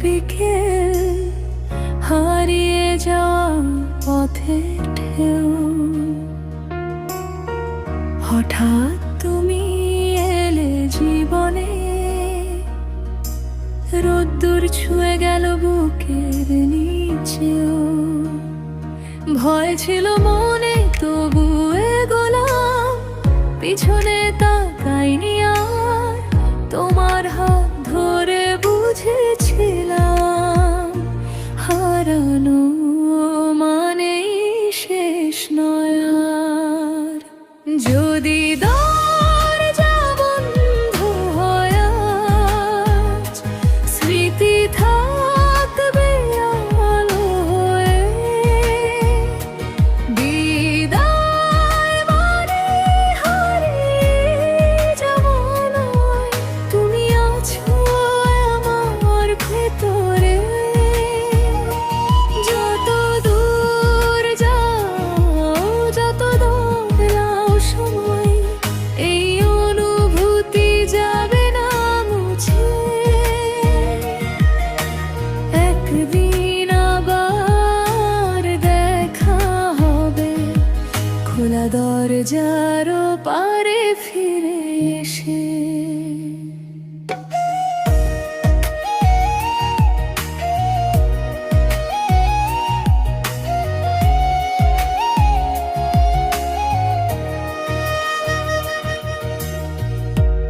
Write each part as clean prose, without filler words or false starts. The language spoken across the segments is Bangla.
বিকেল, হারিয়ে যাওয়া পথের ঢেউ। হঠাৎ তুমি এলে জীবনে, রোদ্দুর ছুঁয়ে গেল বুকের নিচেও। ভয় ছিল মনে তবু এগোলাম, পিছনে তাকাইনি আর। তোমার হাত ধরে বুঝেছিলাম, হারানো মানেই শেষ নয় আর। যদি দরজা বন্ধ হয় আজ, স্মৃতি থাকবে আলো হয়ে। বিদায় মানে হারিয়ে যাওয়া নয়, তুমি আছো আমার ভেতরে। যত দূর যাও, যত বদলাও সময়, এই অনুভূতি যাবে না মুছে। একদিন আবার দেখা হবে, খোলা দরজার পারে ফিরে এসে।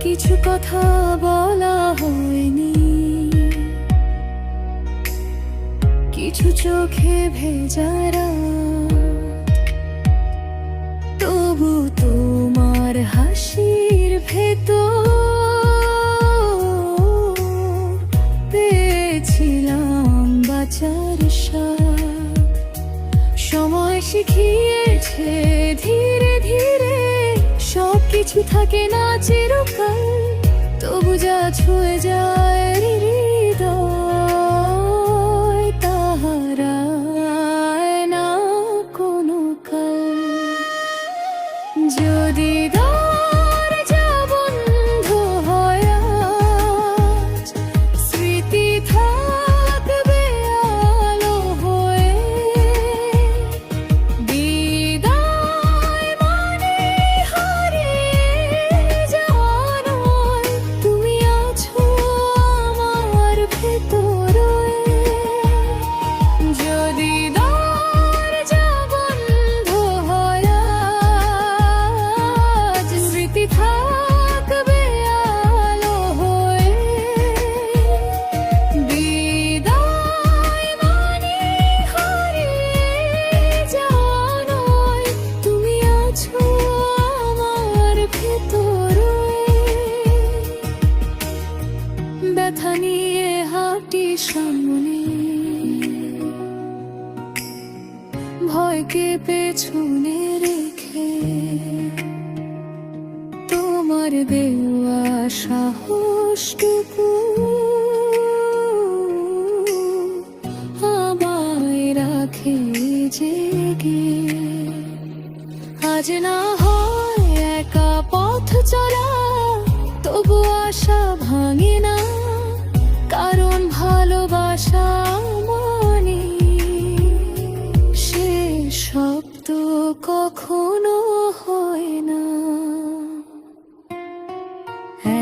কিছু কথা বলা হয়নি, কিছু চোখে ভেজা রাত। তবু তোমার হাসির ভেতর পেয়েছিলাম বাঁচার স্বাদ। সময় শিখিয়েছে ধীরে ধীরে, সবকিছু থাকে না চিরকাল। তবু যা ছুঁয়ে যায় হৃদয়, তাহারায় না কোনো কাল। যদি দরজা বন্ধ হয় আজ, স্মৃতি থাকবে আলো হয়ে। বিদায় মানে হারিয়ে যাওয়া নয়, তুমি আছো আমার ভেতরে। যদি দরজা বন্ধ হয় আজ, স্মৃতি থাকবে আলো হয়ে। বিদায় মানে হারিয়ে যাওয়া নয়, তুমি আছো আমার ভেতরে। ব্যথা নিয়ে হাঁটি সামনে, ভয়কে পেছনে রেখে। তোমার দেওয়া সাহসটুকু আমায় রাখে জেগে। আজ না হয় একা পথ চলা, তবু আশা ভাঙে না, কারণ ভালোবাসা মানে শেষ শব্দ কখনো হয় না।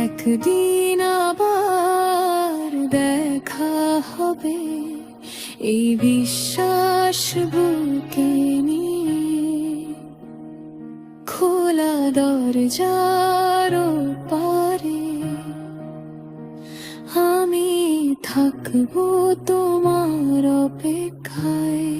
একদিন আবার দেখা হবে, এই বিশ্বাস বুকে নিয়ে। খোলা দরজার পারে আমি থাকবো তোমার অপেক্ষায়।